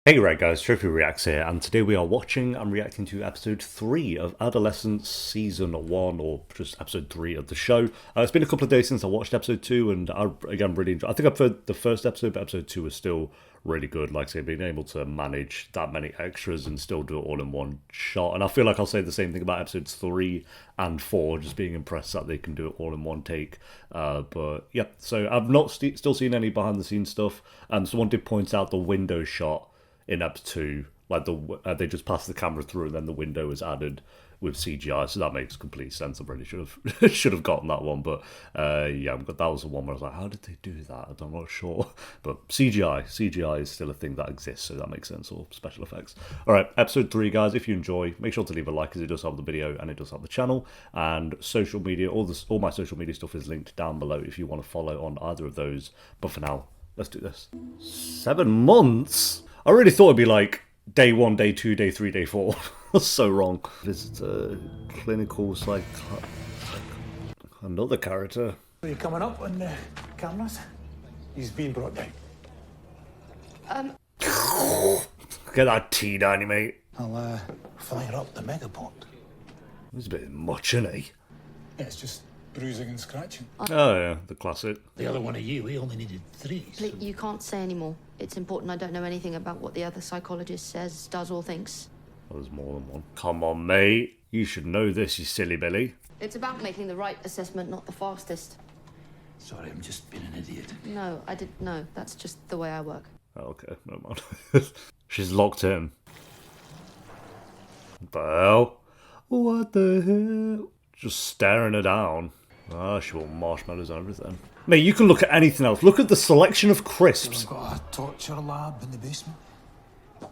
Hey right guys, Trophy Reacts here, and today we are watching and reacting to episode 3 of Adolescence Season 1, or just episode 3 of the show. It's been a couple of days since I watched episode 2, and I really enjoyed. I think I've heard the first episode, but episode 2 was still really good. Like I say, being able to manage that many extras and still do it all in one shot. And I feel like I'll say the same thing about episodes 3 and 4, just being impressed that they can do it all in one take. But yeah, so I've not still seen any behind the scenes stuff. Someone did point out the window shot in Ep 2, like they just passed the camera through and then the window was added with CGI, so that makes complete sense. I really should have gotten that one, but yeah, that was the one where I was like, how did they do that? I'm not sure, but CGI is still a thing that exists, so that makes sense, or special effects. All right, episode 3, guys. If you enjoy, make sure to leave a like, as it does help the video and it does help the channel. And social media, all my social media stuff is linked down below if you want to follow on either of those. But for now, let's do this. 7 months. I really thought it'd be like day 1, day 2, day 3, day 4. That's so wrong. Visit a clinical another character. Are you coming up on the cameras? He's been brought down. Get that tea down, you mate. I'll fire up the megaport. It's a bit much, isn't he? Yeah, it's just bruising and scratching. Oh yeah, the classic. The other one of you, we only needed 3. Please, you can't say anymore. It's important. I don't know anything about what the other psychologist says, does, or thinks. Oh, there's more than one. Come on, mate. You should know this, you silly Billy. It's about making the right assessment, not the fastest. Sorry, I'm just being an idiot. No, I didn't know. That's just the way I work. Oh, okay, no mind. She's locked in. What the hell? What the hell? Just staring her down. Ah, she want marshmallows and everything. Mate, you can look at anything else. Look at the selection of crisps. We've got a torture lab in the basement.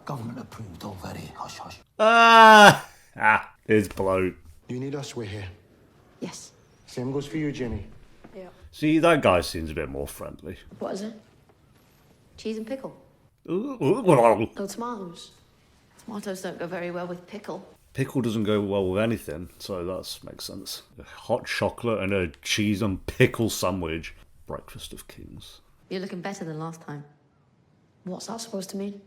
Government approved, all very hush hush. It's bloat. You need us, we're here. Yes. Same goes for you, Jenny. Yeah. See, that guy seems a bit more friendly. What is it? Cheese and pickle. Pickle No tomatoes. Tomatoes don't go very well with pickle. doesn't go well with anything, so that makes sense. A hot chocolate and a cheese and pickle sandwich. Breakfast of kings. You're looking better than last time. What's that supposed to mean?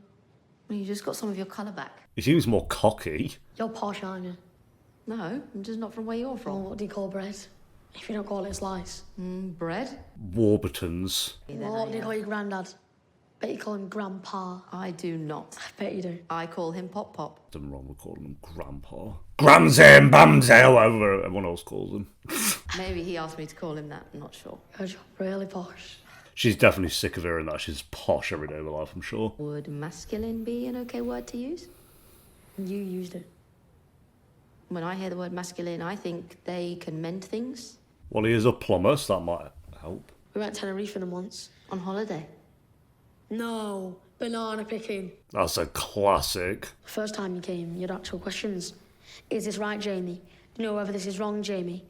Well, you just got some of your colour back. He seems more cocky. You're posh, aren't you? No, I'm just not from where you're Well, from. what do you call bread? If you don't call it slice. Bread? Warburtons. Well, what do you call your granddad? Bet you call him Grandpa. I do not. I bet you do. I call him Pop Pop. Nothing wrong with calling him Grandpa. Gramsay and Bamsay, whatever everyone else calls him. Maybe he asked me to call him that. I'm not sure. You're really posh. She's definitely sick of hearing that. She's posh every day of her life, I'm sure. Would masculine be an okay word to use? You used it. When I hear the word masculine, I think they can mend things. Well, he is a plumber, so that might help. We went to Tenerife in him once. On holiday. No, banana picking. That's a classic. The first time you came, you had actual questions. Is this right, Jamie? Do you know whether this is wrong, Jamie?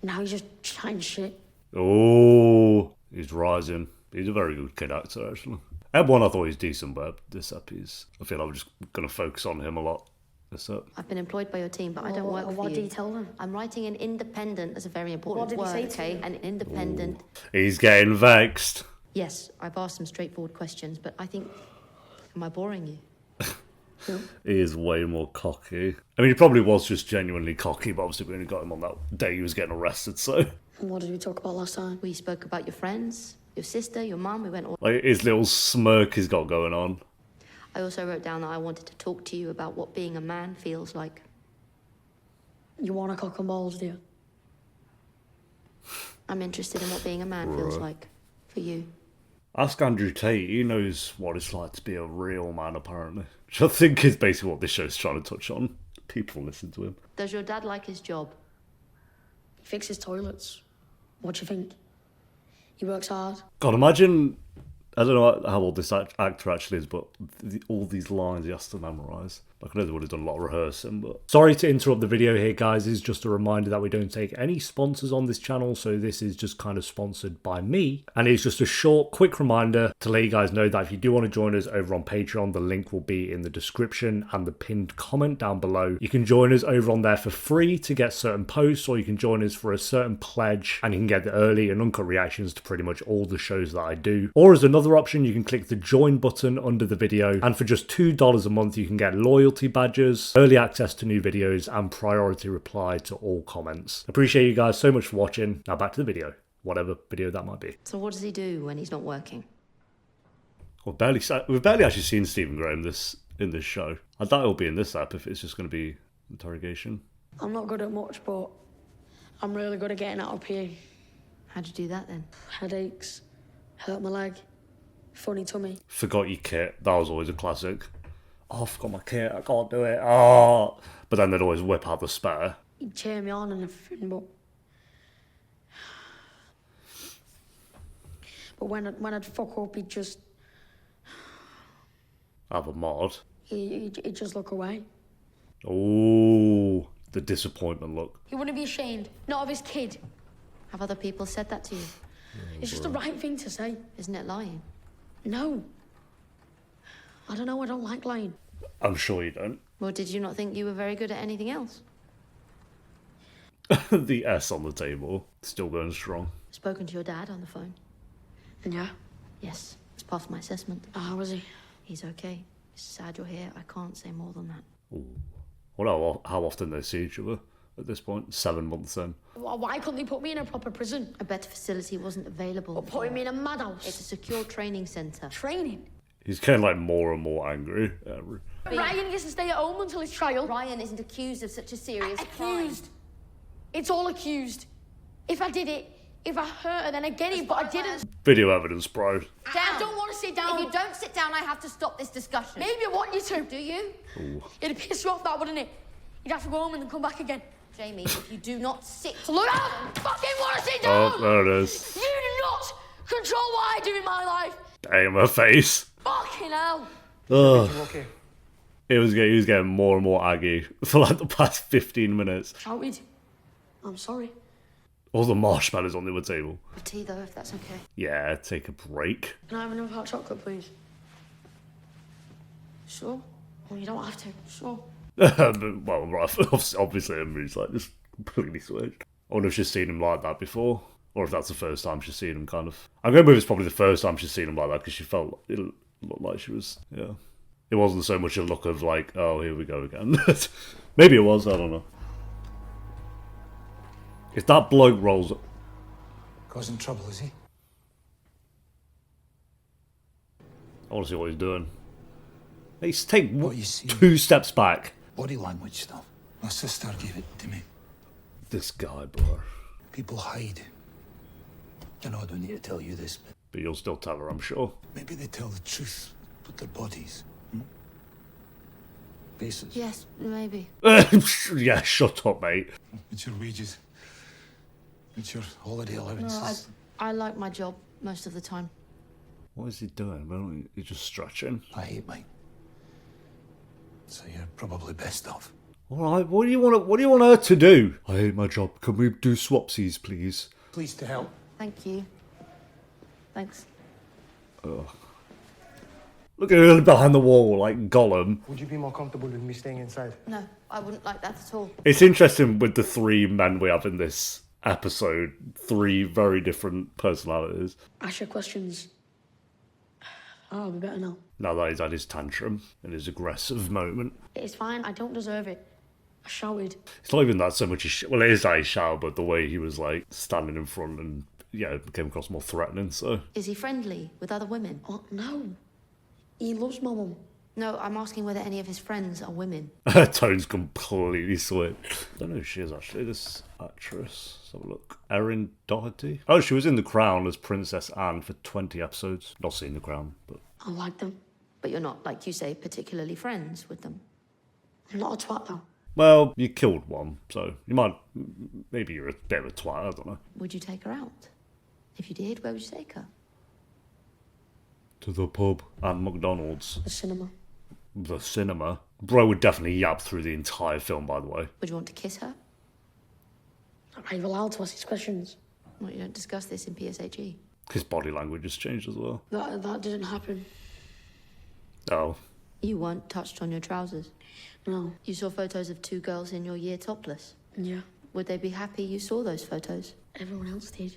Now he's just chatting shit. Oh, he's rising. He's a very good kid actor, actually. Ep 1 I thought he was decent, but this ep I feel like we're just going to focus on him a lot. This ep. I've been employed by your team, but I don't work for you. What did you tell them? I'm writing an independent. That's a very important What did he word, say to okay? you? An independent. He's getting vexed. Yes, I've asked some straightforward questions, but I think... Am I boring you? He is way more cocky. I mean, he probably was just genuinely cocky, but obviously we only got him on that day he was getting arrested, so... What did we talk about last time? We spoke about your friends, your sister, your mum. We went all... Like, his little smirk he's got going on. I also wrote down that I wanted to talk to you about what being a man feels like. You want a cock and balls, do you? I'm interested in what being a man feels like. For you. Ask Andrew Tate, he knows what it's like to be a real man, apparently. Which I think is basically what this show's trying to touch on. People listen to him. Does your dad like his job? He fixes toilets. What do you think? He works hard. God, imagine... I don't know how old this actor actually is, but all these lines he has to memorise. Like, I know they would have done a lot of rehearsing, but... Sorry to interrupt the video here, guys. This is just a reminder that we don't take any sponsors on this channel, so this is just kind of sponsored by me. And it's just a short, quick reminder to let you guys know that if you do want to join us over on Patreon, the link will be in the description and the pinned comment down below. You can join us over on there for free to get certain posts, or you can join us for a certain pledge, and you can get the early and uncut reactions to pretty much all the shows that I do. Or as another option, you can click the join button under the video, and for just $2 a month, you can get loyalty badges, early access to new videos, and priority reply to all comments. Appreciate you guys so much for watching. Now back to the video, whatever video that might be. So what does he do when he's not working? We've barely actually seen Stephen Graham in this show. I doubt it'll be in this app if it's just going to be interrogation. I'm not good at much, but I'm really good at getting out of PE. How'd you do that then? Headaches, hurt my leg, funny tummy. Forgot your kit. That was always a classic. Oh, I forgot my kit. I can't do it. Oh, but then they'd always whip out the spare. He'd cheer me on and everything, but when I'd fuck up, he'd just Have a mod. he'd just look away. Oh, the disappointment look. He wouldn't be ashamed, not of his kid. Have other people said that to you? It's just the right thing to say. Isn't it lying? No. I don't know, I don't like lying. I'm sure you don't. Well, did you not think you were very good at anything else? The S on the table. Still going strong. Spoken to your dad on the phone? Yeah. Yes, it's passed my assessment. How was he? He's okay. It's sad you're here. I can't say more than that. Ooh. Well, how often they see each other at this point? 7 months in. Why couldn't they put me in a proper prison? A better facility wasn't available. Or put him in a madhouse? It's a secure training centre. Training? He's getting like more and more angry. Ryan gets to stay at home until his trial. Ryan isn't accused of such a serious Accused. It's all accused. If I did it, if I hurt her, then I get it, but I didn't. Video evidence, bro. I don't want to sit down. If you don't sit down, I have to stop this discussion. Maybe I want you to. Do you? Ooh. It'd piss you off, that, wouldn't it? You'd have to go home and then come back again. Jamie, if you do not sit... Look, I fucking want to sit down! Oh, there it is. You do not control what I do in my life. Damn her face. Fucking hell. Ugh. Okay. He was getting more and more aggy for like the past 15 minutes. Shouted. I'm sorry. All the marshmallows on the other table. A tea, though, if that's okay. Yeah, take a break. Can I have another hot chocolate, please? Sure. Well, you don't have to. Sure. Well, right, obviously Emily's like just completely switched. I wonder if she's seen him like that before, or if that's the first time she's seen him kind of. I'm going to believe it's probably the first time she's seen him like that because she felt it looked like she was, yeah. It wasn't so much a look of like, oh, here we go again. Maybe it was, I don't know. If that bloke rolls up. Causing trouble, is he? I want to see what he's doing. He's taking What you see. 2 steps back. Body language stuff. My sister gave it to me. This guy, bro. People hide. I know I don't need to tell you this, But you'll still tell her, I'm sure. maybe they tell the truth with their bodies. Faces. Yes, maybe. Yeah, shut up, mate. It's your wages. It's your holiday allowances. I like my job most of the time. What is he doing? Well, he's just stretching. I hate mine. So you're probably best off. All right, what do you want her to do? I hate my job. Can we do swapsies, please? Pleased to help. Thank you. Thanks. Look at her behind the wall, like Gollum. Would you be more comfortable with me staying inside? No, I wouldn't like that at all. It's interesting with the 3 men we have in this episode. 3 very different personalities. Ask your questions. Oh, I'll be better now. Now that he's had his tantrum and his aggressive moment. It's fine. I don't deserve it. I shouted. It's not even that so much. Well, it is that he shouted, but the way he was like standing in front and it came across more threatening. So Is he friendly with other women? Oh, no. He loves my mum. No, I'm asking whether any of his friends are women. her tone's completely switched. I don't know who she is actually. This actress. Let's have a look. Erin Doherty. Oh, she was in The Crown as Princess Anne for 20 episodes. Not seen The Crown, but I like them. But you're not, like you say, particularly friends with them. I'm not a twat, though. well, you killed one, so you might. Maybe you're a bit of a twat. I don't know. Would you take her out? If you did, where would you take her? To the pub and McDonald's. The cinema. The cinema. Bro would definitely yap through the entire film, by the way. Would you want to kiss her? Are you allowed to ask these questions? Well, you don't discuss this in PSHE. His body language has changed as well. That didn't happen. Oh. You weren't touched on your trousers. No. You saw photos of 2 girls in your year topless. Yeah. Would they be happy you saw those photos? Everyone else did.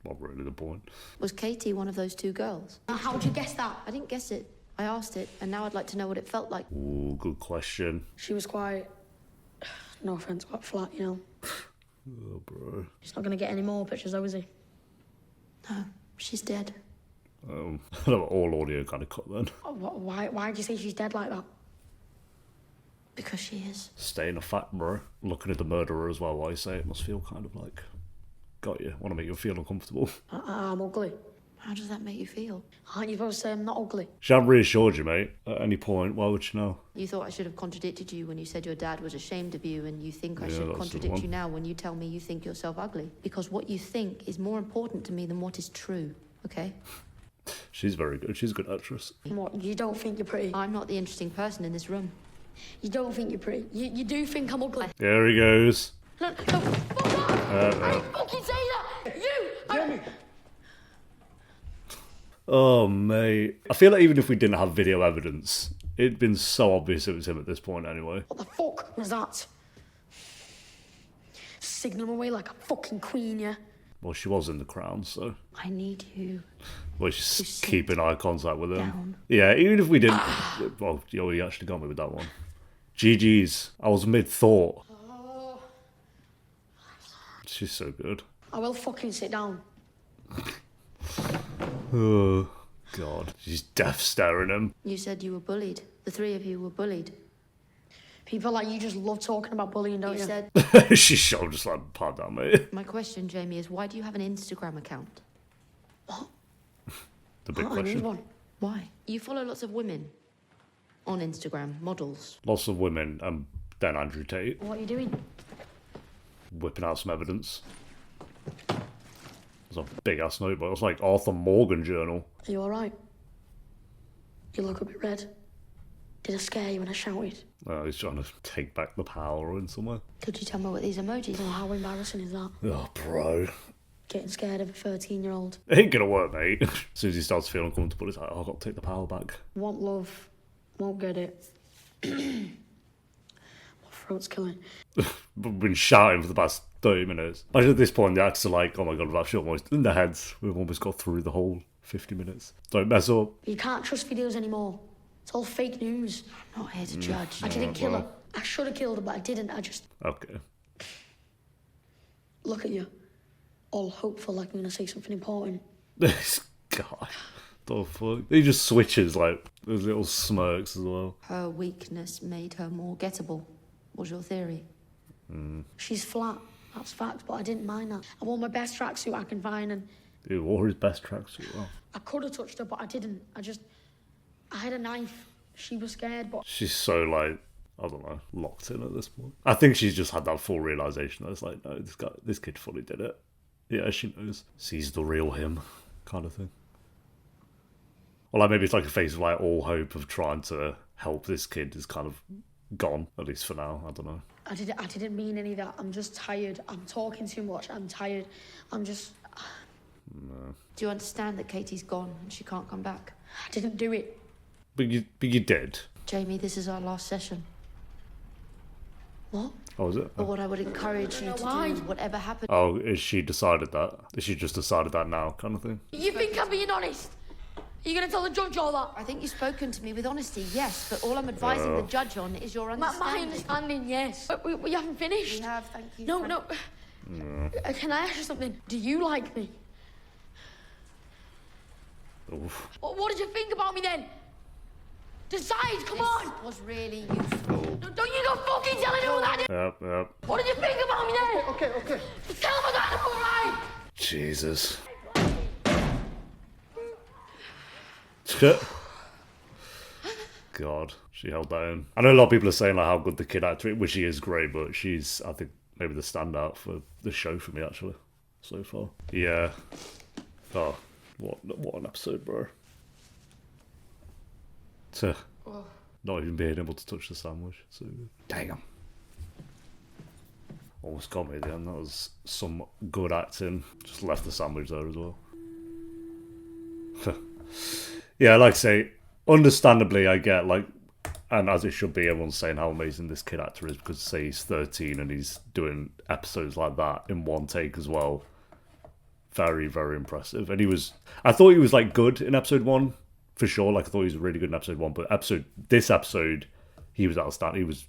Not really the point. Was Katie one of those 2 girls? How would you guess that? I didn't guess it. I asked it, and now I'd like to know what it felt like. Ooh, good question. She was quite, no offence, quite flat, you know. Oh, bro. He's not going to get any more pictures though, is he? No, she's dead. All audio kind of cut then. Oh, why'd you say she's dead like that? Because she is. Staying a fact, bro. Looking at the murderer as well while you say it must feel kind of like... Got you. Want to make you feel uncomfortable. I'm ugly. How does that make you feel? Aren't you supposed to say I'm not ugly? She hadn't reassured you, mate, at any point. Why would she know? You thought I should have contradicted you when you said your dad was ashamed of you, and you think I Yeah, should that's the contradict one. you now when you tell me you think yourself ugly. Because what you think is more important to me than what is true, okay? She's very good. She's a good actress. What, you don't think you're pretty? I'm not the interesting person in this room. You don't think you're pretty? You do think I'm ugly? There he goes. No, fuck off! I didn't fucking say that! You! Oh, mate. I feel like even if we didn't have video evidence, it'd been so obvious it was him at this point anyway. What the fuck was that? Signal away like a fucking queen, yeah? Well, she was in The Crown, so... I need you. Well, she's To sit keeping eye contact with him. down. Yeah, even if we didn't... Well, you actually got me with that one. GG's. I was mid-thought. She's so good. I will fucking sit down. Oh, God. She's death staring him. You said you were bullied. The 3 of you were bullied. People like you just love talking about bullying, don't You you? said... She's so just like, pardon that, mate. My question, Jamie, is why do you have an Instagram account? The big I need question. one. Why? You follow lots of women on Instagram, models. Lots of women, and then Andrew Tate, What are you doing? whipping out some evidence. It's a big-ass notebook. It's like Arthur Morgan journal. Are you alright? You look a bit red. Did I scare you when I shouted? He's trying to take back the power in somewhere. Could you tell me what these emojis Oh, are? how embarrassing is that? Oh, bro. Getting scared of a 13-year-old. It ain't gonna work, mate. As soon as he starts feeling uncomfortable, it's like, oh, I've got to take the power back. Want love, won't get it. My throat's killing. We've been shouting for the past 30 minutes. Imagine at this point, the actors are like, oh my god, we've actually almost, in their heads, we've almost got through the whole 50 minutes. Don't mess up. You can't trust videos anymore. It's all fake news. I'm not here to judge. I didn't kill her. I should have killed her, but I didn't. I just... Okay. Look at you. All hopeful like I'm going to say something important. This guy. The fuck? He just switches, like, those little smirks as well. Her weakness made her more gettable, was your theory. She's flat. That's fact, but I didn't mind that. I wore my best tracksuit I can find, and He wore his best tracksuit. Well. I could have touched her, but I didn't. I had a knife. She was scared, but... She's so, like, I don't know, locked in at this point. I think she's just had that full realisation that it's like, no, this kid fully did it. Yeah, she knows. Sees the real him, kind of thing. Or like maybe it's like a phase of like all hope of trying to help this kid is kind of gone, at least for now. I don't know. I didn't mean any of that. I'm just tired. I'm talking too much. I'm tired. I'm just... Do you understand that Katie's gone and she can't come back? I didn't do it. But you did. Jamie, this is our last session. What? Oh, was it? But what I would encourage you to Why? do, whatever happens... Oh, is she decided that? Is she just decided that now, kind of thing? You think I'm being honest? Are you going to tell the judge all that? I think you've spoken to me with honesty, yes, but all I'm advising the judge on is your My understanding. understanding, yes. But we haven't finished. We have, thank you. No, no. Can I ask you something? Do you like me? Oof. What did you think about me then? Decide, come on! This was really useful. Don't you go fucking tell anyone that! Yep. What did you think about me then? Okay. Tell them I got it all right! Jesus. God, she held that in. I know a lot of people are saying like how good the kid actor is, which she is great, but she's, I think, maybe the standout for the show for me, actually, so far. Yeah. Oh, what an episode, bro. not even being able to touch the sandwich. So damn. Almost got me at the end. That was some good acting. Just left the sandwich there as well. Yeah, like I say, understandably, I get, like, and as it should be, everyone's saying how amazing this kid actor is because, say, he's 13 and he's doing episodes like that in one take as well. Very, very impressive. And I thought he was, like, good in episode 1, for sure. Like, I thought he was really good in episode 1, but this episode, he was outstanding. He was,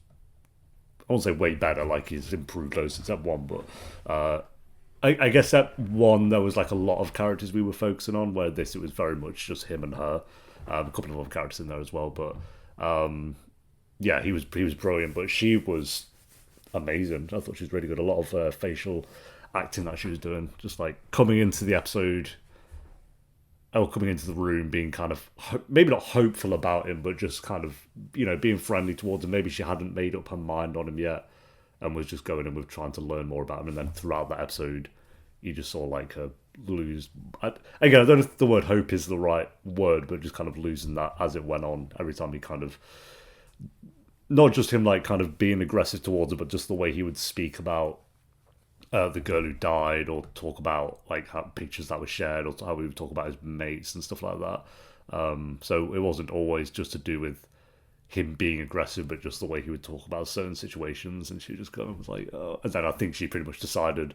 I won't say way better, like, he's improved loads since that 1, but I guess that 1, there was, like, a lot of characters we were focusing on, where it was very much just him and her. A couple of other characters in there as well, but yeah, he was brilliant, but she was amazing. I thought she was really good. A lot of facial acting that she was doing, just like coming into the episode, or coming into the room, being kind of maybe not hopeful about him, but just kind of, you know, being friendly towards him. Maybe she hadn't made up her mind on him yet, and was just going in with trying to learn more about him. And then throughout that episode, you just saw like her lose. Again, I don't know if the word hope is the right word, but just kind of losing that as it went on. Every time he kind of, not just him like kind of being aggressive towards her, but just the way he would speak about the girl who died, or talk about like how pictures that were shared, or how we would talk about his mates and stuff like that. So it wasn't always just to do with him being aggressive, but just the way he would talk about certain situations. And she just kind of was like, oh. And then I think she pretty much decided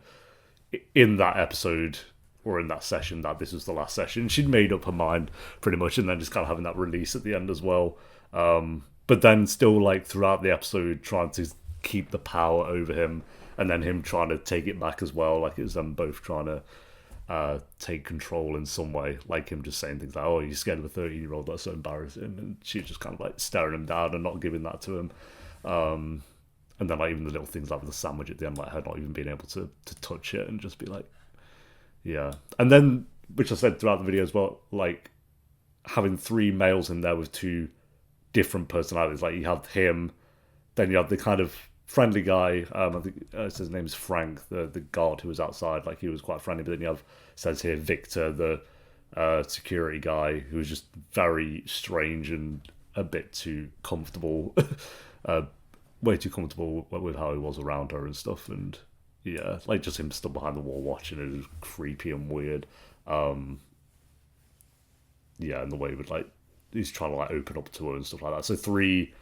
in that episode, or in that session, that this was the last session. She'd made up her mind pretty much, and then just kind of having that release at the end as well. But then still, like, throughout the episode, trying to keep the power over him, and then him trying to take it back as well. Like, it was them both trying to take control in some way. Like him just saying things like, oh, you're scared of a 13-year-old, that's so embarrassing. And she just kind of like staring him down and not giving that to him. And then like even the little things like with the sandwich at the end, like her not even being able to touch it, and just be like, yeah. And then, which I said throughout the video as well, like having 3 males in there with 2 different personalities. Like you have him, then you have the kind of friendly guy, I think his name is Frank, the guard who was outside, like he was quite friendly. But then you have, says here, Victor, the security guy, who was just very strange and a bit too comfortable, way too comfortable with how he was around her and stuff. And yeah, like just him stood behind the wall watching it was creepy and weird. Yeah, and the way he would like, he's trying to like open up to her and stuff like that. So 3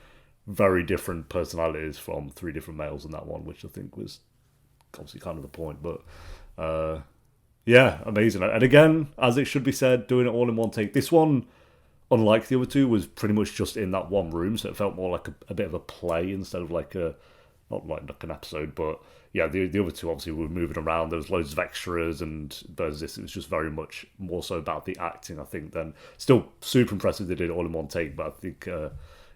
very different personalities from 3 different males in that one, which I think was obviously kind of the point. But yeah, amazing. And again, as it should be said, doing it all in one take. This one, unlike the other 2, was pretty much just in that one room, so it felt more like a bit of a play instead of like a, not like an episode. But yeah, the other 2 obviously were moving around. There was loads of extras, and there's this. It was just very much more so about the acting, I think. Then still super impressive they did it all in one take, but I think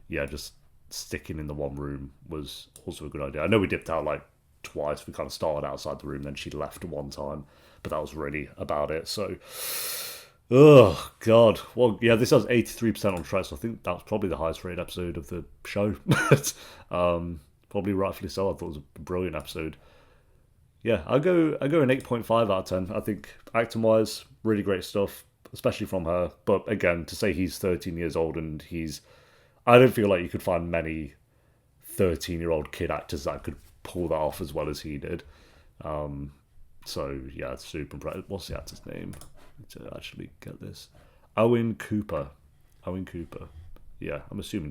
yeah, just sticking in the one room was also a good idea. I know we dipped out like twice. We kind of started outside the room, then she left one time, but that was really about it. So, oh god, well yeah, this has 83% on track, so I think that's probably the highest rated episode of the show. Probably rightfully so. I thought it was a brilliant episode. Yeah, I'll go an 8.5 out of 10. I think acting wise, really great stuff, especially from her. But again, to say he's 13 years old and I don't feel like you could find many 13-year-old kid actors that could pull that off as well as he did. So yeah, it's super impressive. What's the actor's name? To actually get this, Owen Cooper. Yeah, I'm assuming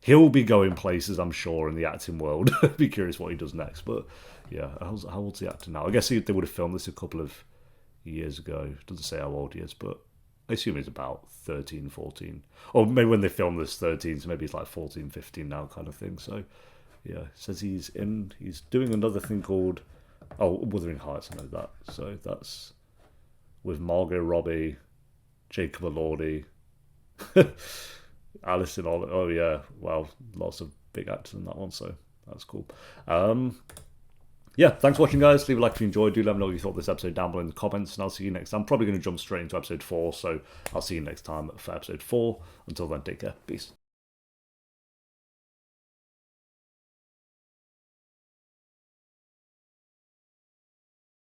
he'll be going places, I'm sure, in the acting world. I'd be curious what he does next. But yeah, how old's the actor now? I guess they would have filmed this a couple of years ago. Doesn't say how old he is, but I assume he's about 13, 14. Or maybe when they filmed this 13, so maybe he's like 14, 15 now kind of thing. So yeah, it says he's doing another thing called, Wuthering Heights, I know that. So that's with Margot Robbie, Jacob Elordi, Alison Oliver. Oh yeah, well, lots of big actors in that one, so that's cool. Yeah, thanks for watching, guys. Leave a like if you enjoyed. Do let me know what you thought of this episode down below in the comments, and I'll see you next time. I'm probably going to jump straight into episode 4, so I'll see you next time for episode 4. Until then, take care. Peace.